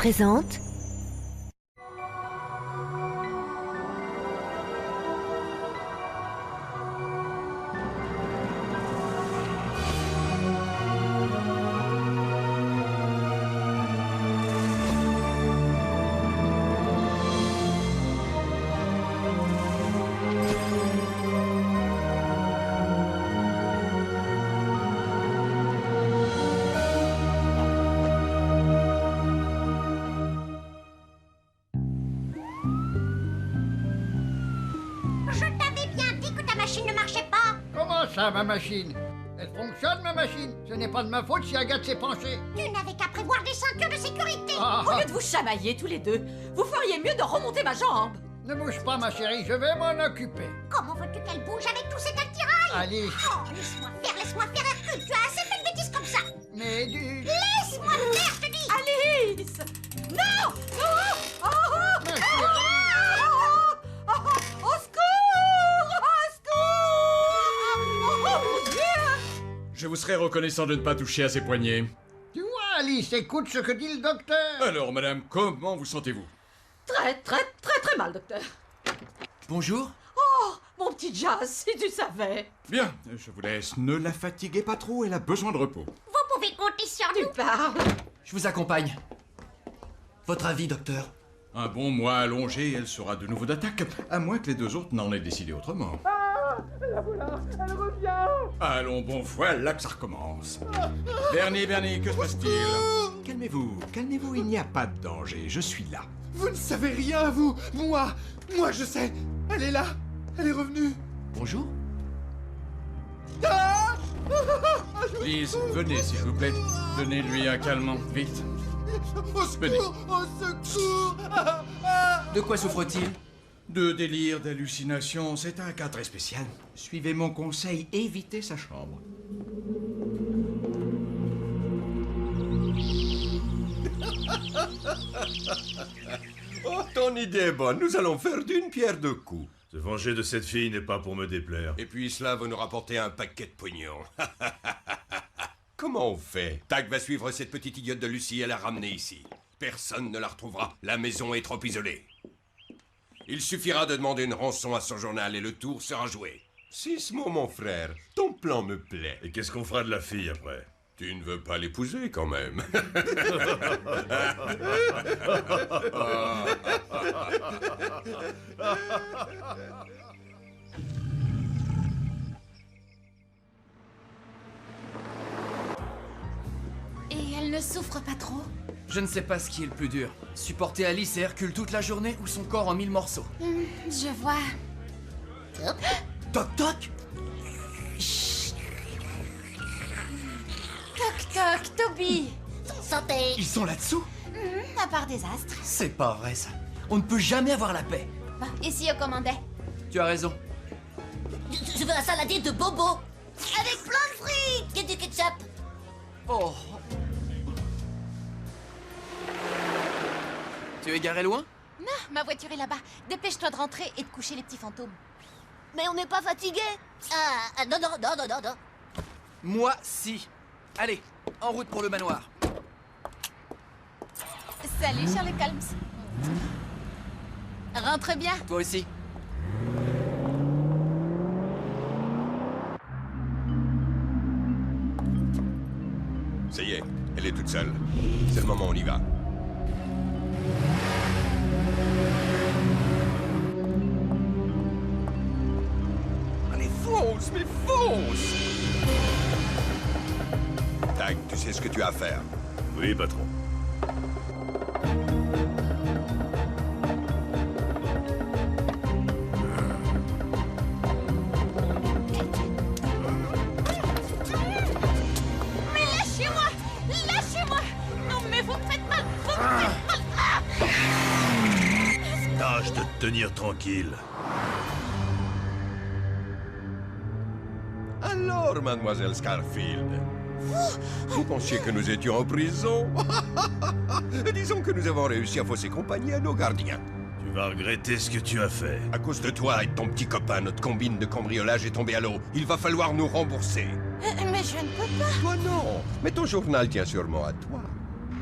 présente... Ça, ma machine? Elle fonctionne, ma machine? Ce n'est pas de ma faute si Agathe s'est penchée. Tu n'avais qu'à prévoir des ceintures de sécurité. Au lieu de vous chamailler tous les deux, vous feriez mieux de remonter ma jambe. Ne bouge pas, ma chérie, je vais m'en occuper. Comment veux-tu qu'elle bouge avec tous ces attirails? Alice. Oh, laisse-moi faire, Hercule, tu as assez fait de bêtises comme ça. Mais du... Laisse-moi faire, je te dis. Alice! Non! Non! Oh, oh! Ma chérie. Au secours! Au secours! Oh, mon Dieu! Je vous serais reconnaissant de ne pas toucher à ces poignets. Tu vois, Alice, écoute ce que dit le docteur. Alors, madame, comment vous sentez-vous? Très mal, docteur. Bonjour. Oh, mon petit Jazz, si tu savais. Bien, je vous laisse. Ne la fatiguez pas trop, elle a besoin de repos. Vous pouvez compter sur Tu nous. parles. Je vous accompagne. Votre avis, docteur? Un bon mois allongé, elle sera de nouveau d'attaque, à moins que les deux autres n'en aient décidé autrement. La voilà, elle revient. Allons, bon, voilà que ça recommence. Bernie, que se passe-t-il? Calmez-vous, il n'y a pas de danger, je suis là. Vous ne savez rien, vous. Moi, je sais. Elle est là. Elle est revenue. Bonjour. Ah. Lise, venez, s'il vous plaît. Donnez-lui un calmant, vite. Au Venez. secours, au secours. De quoi souffre-t-il? De délire, d'hallucination, c'est un cas très spécial. Suivez mon conseil, évitez sa chambre. Oh, ton idée est bonne. Nous allons faire d'une pierre deux coups. Se venger de cette fille n'est pas pour me déplaire. Et puis cela va nous rapporter un paquet de pognon. Comment on fait? Tag va suivre cette petite idiote de Lucie et la ramener ici. Personne ne la retrouvera. La maison est trop isolée. Il suffira de demander une rançon à son journal et le tour sera joué. Sismo, mon frère, ton plan me plaît. Et qu'est-ce qu'on fera de la fille après? Tu ne veux pas l'épouser quand même. Et elle ne souffre pas trop? Je ne sais pas ce qui est le plus dur. Supporter Alice et Hercule toute la journée ou son corps en 1000 morceaux. Je vois. Toc toc! Toc toc, Toby. Santé. Ils sont là-dessous? À part des astres. C'est pas vrai ça. On ne peut jamais avoir la paix. Bah, et si on commandait? Tu as raison. Je veux un saladier de bobo. Avec plein de frites et du ketchup. Oh. Tu es garé loin? Non, ma voiture est là-bas. Dépêche-toi de rentrer et de coucher les petits fantômes. Mais on n'est pas fatigué. Non. Moi, si. Allez, en route pour le manoir. Salut, Sherlock Holmes. Rentre bien. Toi aussi. Ça y est, elle est toute seule. C'est le moment, on y va. Allez, fonce, mais fonce! Tag, tu sais ce que tu as à faire. Oui, patron. Mais lâchez-moi. Non, mais vous me faites mal. Tâche de te tenir tranquille. Alors, mademoiselle Scarfield, vous pensiez que nous étions en prison? Disons que nous avons réussi à fausser compagnie à nos gardiens. Tu vas regretter ce que tu as fait. À cause de toi et de ton petit copain, notre combine de cambriolage est tombée à l'eau. Il va falloir nous rembourser. Mais je ne peux pas. Toi non, mais ton journal tient sûrement à toi.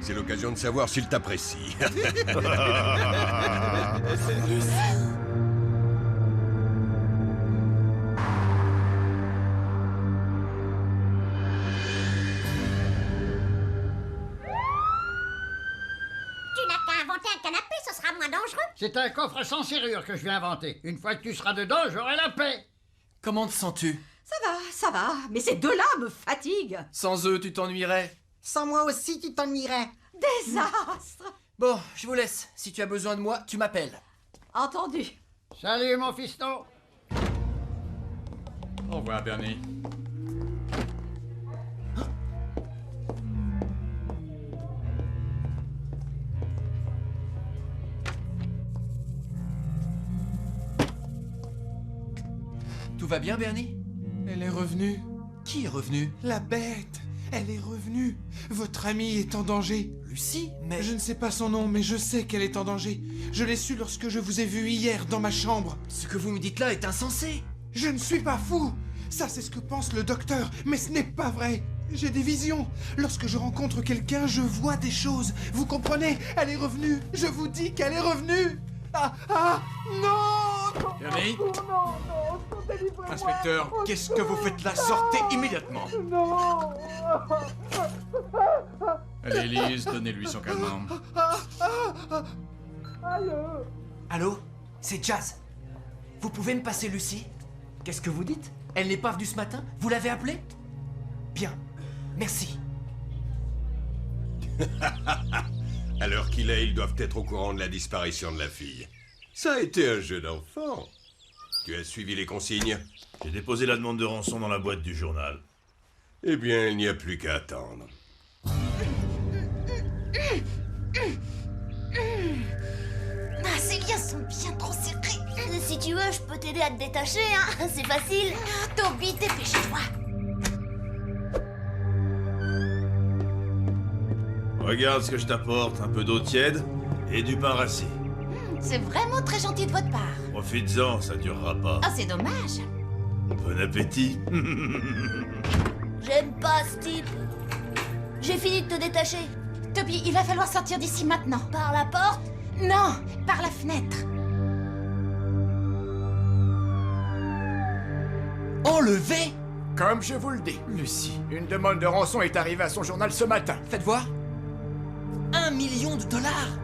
C'est l'occasion de savoir s'il t'apprécie. Tu n'as qu'à inventer un canapé, ce sera moins dangereux. C'est un coffre sans serrure que je vais inventer. Une fois que tu seras dedans, j'aurai la paix. Comment te sens-tu? Ça va, mais ces deux-là me fatiguent. Sans eux, tu t'ennuierais. Sans moi aussi, tu t'ennuierais. Désastre. Bon, je vous laisse. Si tu as besoin de moi, tu m'appelles. Entendu. Salut, mon fiston. Au revoir, Bernie. Tout va bien, Bernie? Elle est revenue. Qui est revenu? La bête. Elle est revenue. Votre amie est en danger. Lucie? Mais... Je ne sais pas son nom, mais je sais qu'elle est en danger. Je l'ai su lorsque je vous ai vu hier dans ma chambre. Ce que vous me dites là est insensé. Je ne suis pas fou. Ça, c'est ce que pense le docteur, mais ce n'est pas vrai. J'ai des visions. Lorsque je rencontre quelqu'un, je vois des choses. Vous comprenez? Elle est revenue. Je vous dis qu'elle est revenue. Ah, non! Bernie? Non, Inspecteur, qu'est-ce que vous faites là? Sortez immédiatement. non! Allez, Lise, donnez-lui son calmant. Allô? C'est Jazz. Vous pouvez me passer Lucie? Qu'est-ce que vous dites? Elle n'est pas venue ce matin? Vous l'avez appelée? Bien. Merci. À l'heure qu'il est, ils doivent être au courant de la disparition de la fille. Ça a été un jeu d'enfant. Tu as suivi les consignes? J'ai déposé la demande de rançon dans la boîte du journal. Eh bien, il n'y a plus qu'à attendre. Ah, ces liens sont bien trop serrés. Si tu veux, je peux t'aider à te détacher, hein. C'est facile. Toby, dépêche-toi. Regarde ce que je t'apporte, un peu d'eau tiède et du pain rassis. C'est vraiment très gentil de votre part. Profites-en, ça durera pas. Ah, c'est dommage. Bon appétit. J'aime pas ce type. J'ai fini de te détacher. Toby, il va falloir sortir d'ici maintenant. Par la porte? Non, par la fenêtre. Enlevé? Comme je vous le dis, Lucie. une demande de rançon est arrivée à son journal ce matin. Faites voir. 1 million de dollars?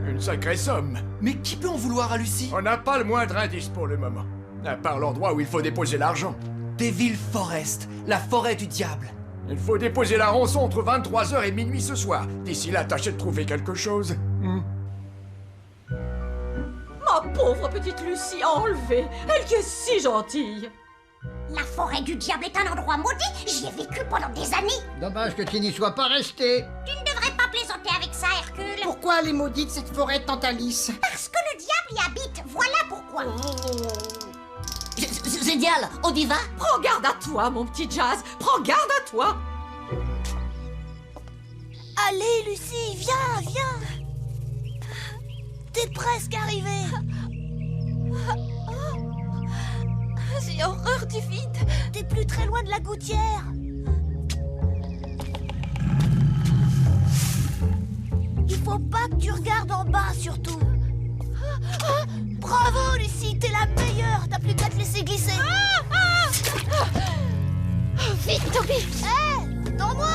Une sacrée somme. Mais qui peut en vouloir à Lucie? On n'a pas le moindre indice pour le moment. À part l'endroit où il faut déposer l'argent. Devil Forest, la forêt du diable. Il faut déposer la rançon entre 23h et minuit ce soir. D'ici là, tâchez de trouver quelque chose. Ma pauvre petite Lucie enlevée. Elle qui est si gentille. La forêt du diable est un endroit maudit. J'y ai vécu pendant des années. Dommage que tu n'y sois pas resté. Tu ne devrais pas plaisanter avec ça, Hercule. Pourquoi elle est maudite, cette forêt tant Alice? Parce que le diable y habite. Voilà pourquoi. Génial, on y va? Prends garde à toi, mon petit Jazz. Prends garde à toi. Allez, Lucie, viens, viens. T'es presque arrivée. J'ai horreur du vide. T'es plus très loin de la gouttière. Il faut pas que tu regardes en bas, surtout. Bravo, Lucie, t'es la meilleure. T'as plus qu'à te laisser glisser. Vite, Toby. Hé, attends-moi.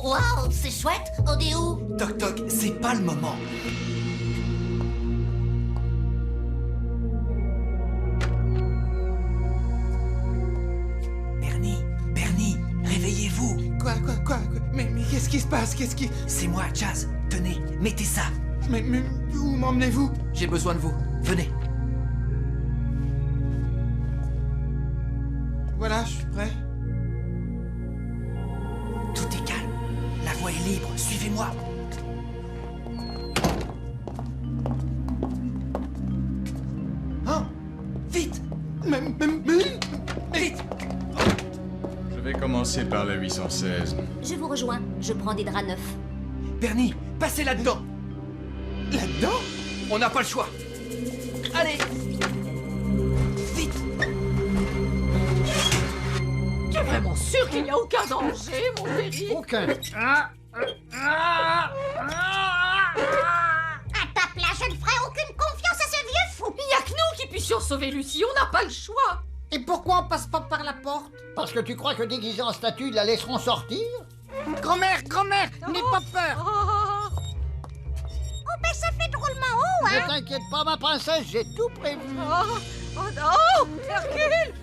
Waouh, c'est chouette. On est où? Toc toc, c'est pas le moment. Bernie, réveillez-vous. Quoi? Mais qu'est-ce qui se passe? C'est moi, Jazz. Tenez, mettez ça. Mais où m'emmenez-vous? J'ai besoin de vous. Venez. Voilà, je suis prêt. Tout est calme. La voie est libre. Suivez-moi. Hein? Vite! Vite! Je vais commencer par la 816. Je vous rejoins. Je prends des draps neufs. Bernie, passez là-dedans. Là-dedans? On n'a pas le choix. Allez. Vite. Tu es vraiment sûr qu'il n'y a aucun danger, mon Terry? Aucun. À ta place, je ne ferai aucune confiance à ce vieux fou. Il n'y a que nous qui puissions sauver Lucie, on n'a pas le choix. Et pourquoi on passe pas par la porte? Parce que tu crois que déguisés en statue, ils la laisseront sortir? Grand-mère, n'aie pas peur. Oh, ben ça fait drôlement haut, Ne hein. t'inquiète pas, ma princesse, j'ai tout prévu. Oh non, Hercule.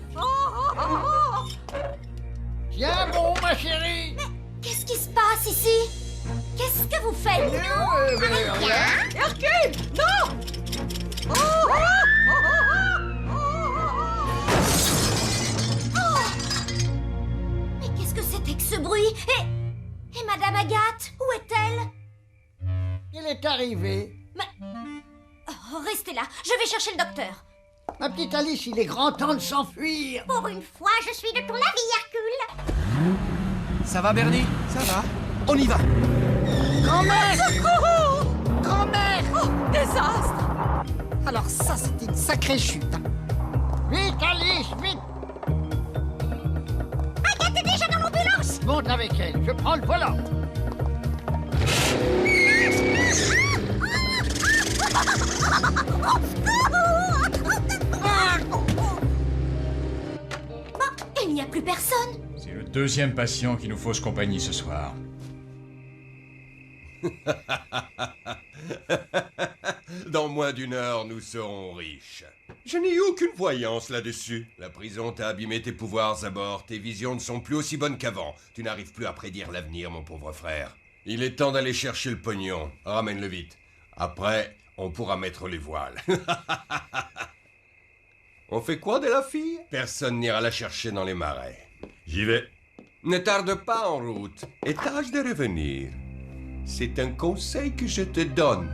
Tiens bon, ma chérie. Qu'est-ce qui se passe ici? Qu'est-ce que vous faites? Hercule, non. Mais qu'est-ce que c'était que ce bruit? Et Madame Agathe, où est-elle? Il est arrivé. Oh, restez là, je vais chercher le docteur. Ma petite Alice, il est grand temps de s'enfuir. Pour une fois, je suis de ton avis, Hercule. Ça va, Bernie? Ça va? On y va. Grand-mère! Oh, désastre. Alors ça, c'était une sacrée chute. Hein. Vite, Alice, vite. Agathe est déjà dans l'ambulance. Monte avec elle, je prends le volant. Il n'y a plus personne. C'est le deuxième patient qui nous fausse compagnie ce soir. Dans moins d'une heure, nous serons riches. Je n'ai eu aucune voyance là-dessus. La prison t'a abîmé tes pouvoirs à bord. Tes visions ne sont plus aussi bonnes qu'avant. Tu n'arrives plus à prédire l'avenir, mon pauvre frère. Il est temps d'aller chercher le pognon. Ramène-le vite. Après, on pourra mettre les voiles. On fait quoi de la fille? Personne n'ira la chercher dans les marais. J'y vais. Ne tarde pas en route et tâche de revenir. C'est un conseil que je te donne.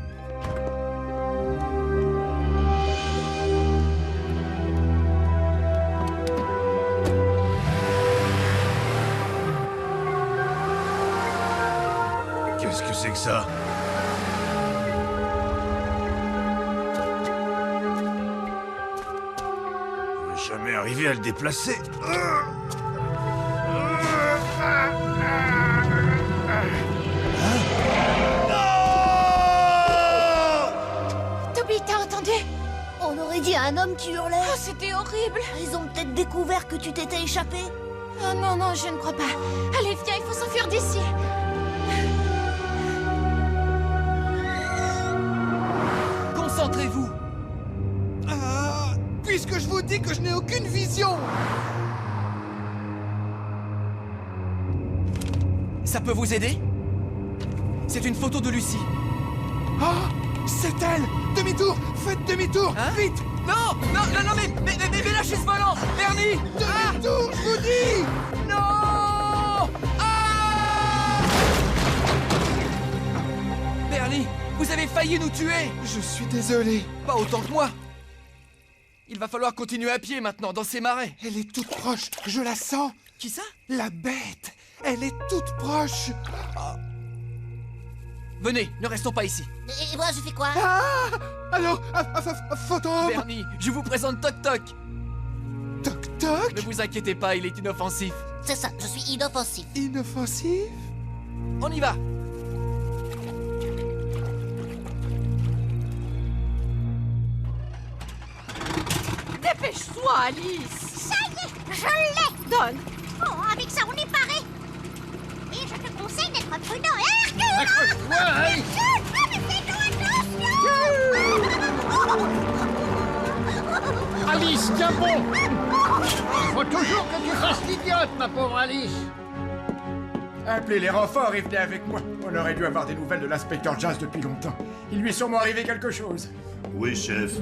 Qu'est-ce que c'est que ça? Je vais jamais arriver à le déplacer. Toby, t'as entendu? On aurait dit à un homme qui hurlait. Oh, c'était horrible. Ils ont peut-être découvert que tu t'étais échappé. Oh non, non, je ne crois pas. Allez, viens, il faut s'enfuir d'ici. Concentrez-vous. Puisque je vous dis que je n'ai aucune vision. Ça peut vous aider? C'est une photo de Lucie. Ah, c'est elle. Demi-tour. Faites demi-tour. Hein? Vite. Non, non, non, non, mais lâchez ce volant, Bernie. Demi-tour, je vous dis. Non. Ah! Bernie, vous avez failli nous tuer. Je suis désolé. Pas autant que moi. Il va falloir continuer à pied maintenant, dans ces marais. Elle est toute proche. Je la sens. Qui ça? La bête. Elle est toute proche. Venez, ne restons pas ici. Et moi, je fais quoi? Ah! Alors, fantôme. Bernie, je vous présente Toc Toc. Toc Toc? Ne vous inquiétez pas, il est inoffensif. C'est ça, je suis inoffensif. Inoffensif? On y va. Dépêche-toi, Alice. Ça y est, je l'ai. Donne. Oh, avec ça, on est paré. Et je te conseille d'être prudent, Hercule. Accroche-toi, Alice. Ah, mais fais-nous attention. Alice, tiens bon. Faut toujours que tu fasses l'idiote, ma pauvre Alice. Appelez les renforts et venez avec moi. On aurait dû avoir des nouvelles de l'inspecteur Jazz depuis longtemps. Il lui est sûrement arrivé quelque chose. Oui, chef.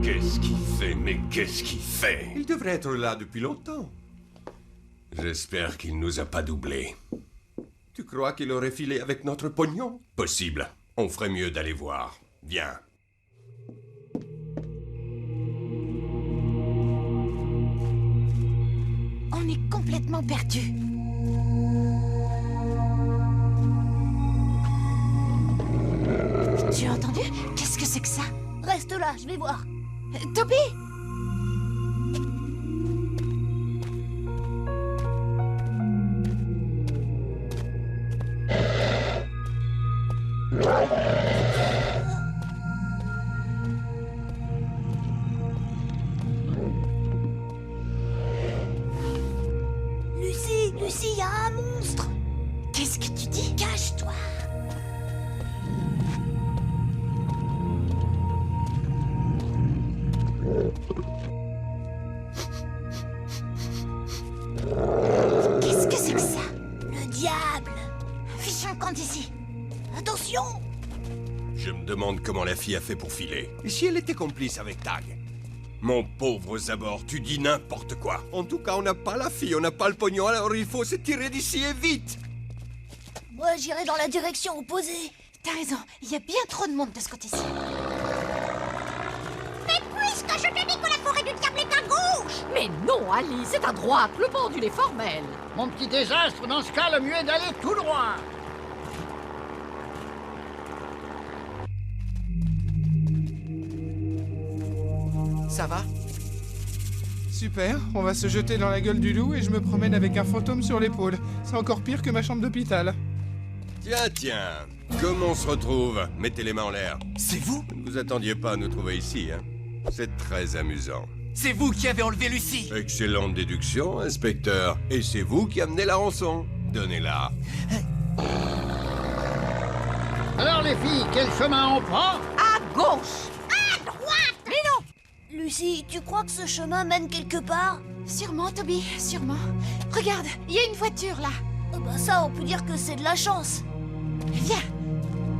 Qu'est-ce qu'il fait? Mais qu'est-ce qu'il fait? Il devrait être là depuis longtemps. J'espère qu'il nous a pas doublés. Tu crois qu'il aurait filé avec notre pognon? Possible. On ferait mieux d'aller voir. Viens. On est complètement perdus. Tu as entendu? Qu'est-ce que c'est que ça? Reste là, je vais voir. Toby! Lucie, il y a un monstre. Qu'est-ce que tu dis? Cache-toi. Qu'est-ce que c'est que ça? Le diable. Fiche un camp d'ici. Attention. Je me demande comment la fille a fait pour filer. Et si elle était complice avec Tag? Mon pauvre Zabor, tu dis n'importe quoi. En tout cas, on n'a pas la fille, on n'a pas le pognon, alors il faut se tirer d'ici et vite. Moi, j'irai dans la direction opposée. T'as raison, il y a bien trop de monde de ce côté-ci. Mais puisque je te dis que la forêt du diable est à gauche. Mais non, Ali, c'est à droite, le pendule est formel. Mon petit désastre, dans ce cas, le mieux est d'aller tout droit. Ça va? Super, on va se jeter dans la gueule du loup et je me promène avec un fantôme sur l'épaule. C'est encore pire que ma chambre d'hôpital. Tiens, comment on se retrouve? Mettez les mains en l'air. C'est vous? Vous ne vous attendiez pas à nous trouver ici, hein? C'est très amusant. C'est vous qui avez enlevé Lucie! Excellente déduction, inspecteur. Et c'est vous qui amenez la rançon. Donnez-la. Alors les filles, quel chemin on prend? À gauche. À droite. Mais non. Lucie, tu crois que ce chemin mène quelque part? Sûrement, Toby, sûrement. Regarde, il y a une voiture là. Oh bah ça, on peut dire que c'est de la chance. Viens.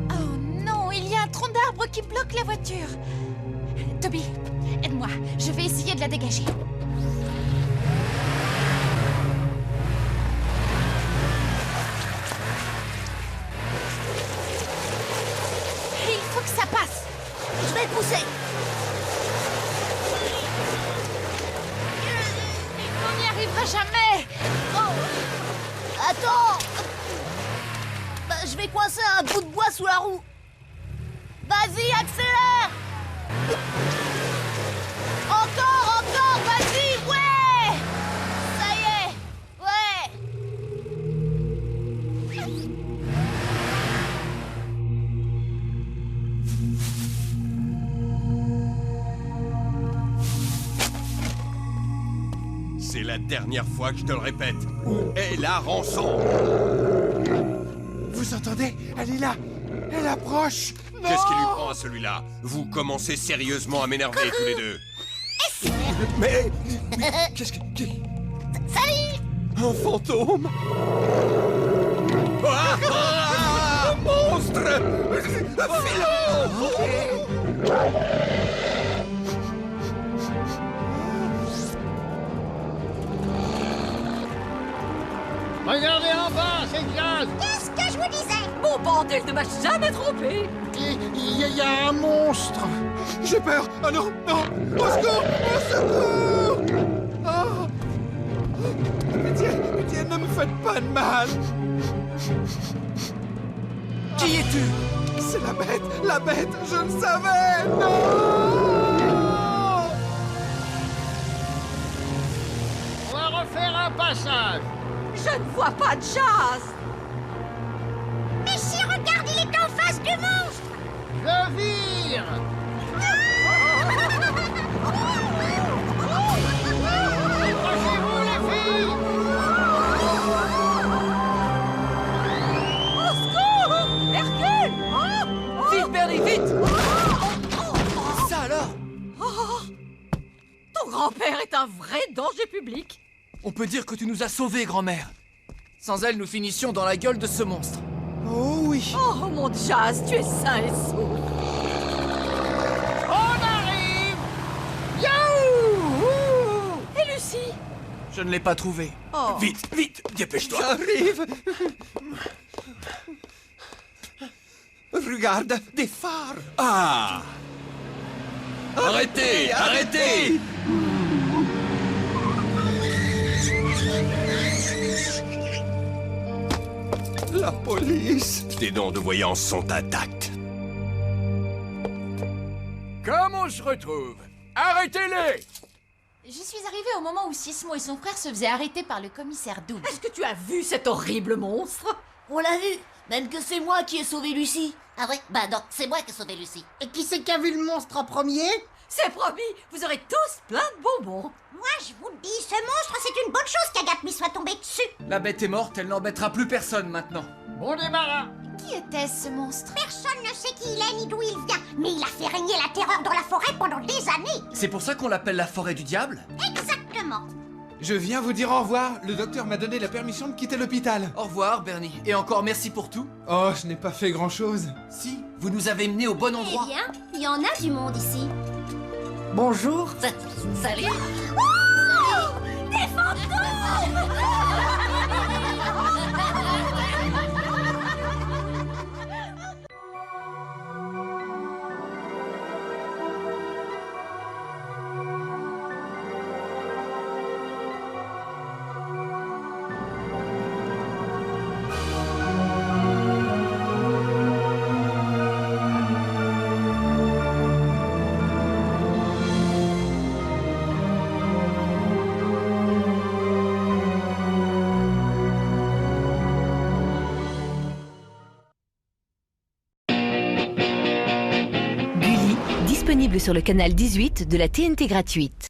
Oh non, il y a un tronc d'arbre qui bloque la voiture. Toby, aide-moi, je vais essayer de la dégager. Il faut que ça passe. Je vais pousser. On n'y arrivera jamais. Oh. Attends. Bah, je vais coincer un bout de bois sous la roue. Vas-y, accélère. Encore, vas-y, ouais. Ça y est, ouais. C'est la dernière fois que je te le répète. Où est la rançon? Vous entendez? Elle est là. Elle approche. Non! Qu'est-ce qui lui prend à celui-là? Vous commencez sérieusement à m'énerver tous les deux. Mais qu'est-ce que... Salut. Un fantôme? Ah, ah, un monstre! Regardez en bas, c'est Jazz. Qu'est-ce que je vous disais? Mon pendule ne m'a jamais trompé. Il y a un monstre. J'ai peur. Oh non, non. Au secours, au secours. Oh. Pitié, ne me faites pas de mal. Qui es-tu? C'est la bête, je le savais. Non. On va refaire un passage. Je ne vois pas de Jazz. Mais si, regarde, il est en face du monstre. Je vire. Accrochez-vous, les filles. Au secours! Hercule! Vite, Bernie, vite! Ça alors? Ton grand-père est un vrai danger public. On peut dire que tu nous as sauvés, grand-mère. Sans elle, nous finissions dans la gueule de ce monstre. Oh oui. Oh, mon Jazz, tu es sain et sauf. On arrive. Youhou! Et Lucie? Je ne l'ai pas trouvée. Oh. Vite, vite, dépêche-toi. J'arrive. Regarde, des phares. Ah! Arrêtez! Arrêtez! La police. Tes dons de voyance sont intacts. on se retrouve. Arrêtez-les! Je suis arrivée au moment où Sismo et son frère se faisaient arrêter par le commissaire Double. Est-ce que tu as vu cet horrible monstre? On l'a vu. Même que c'est moi qui ai sauvé Lucie. Ah ouais? Bah non, c'est moi qui ai sauvé Lucie. Et qui c'est qui a vu le monstre en premier? C'est promis, vous aurez tous plein de bonbons. Moi, je vous le dis, ce monstre, c'est une bonne chose qu'Agathe soit tombée dessus. La bête est morte, elle n'embêtera plus personne maintenant. Bon débarras. Qui était-ce monstre? Personne ne sait qui il est ni d'où il vient, mais il a fait régner la terreur dans la forêt pendant des années. C'est pour ça qu'on l'appelle la forêt du diable? Exactement. Je viens vous dire au revoir. Le docteur m'a donné la permission de quitter l'hôpital. Au revoir, Bernie. Et encore merci pour tout. Oh, je n'ai pas fait grand-chose. Si, vous nous avez menés au bon endroit. Eh bien, il y en a du monde ici. Bonjour. Salut. Oh, des fantômes! Disponible sur le canal 18 de la TNT gratuite.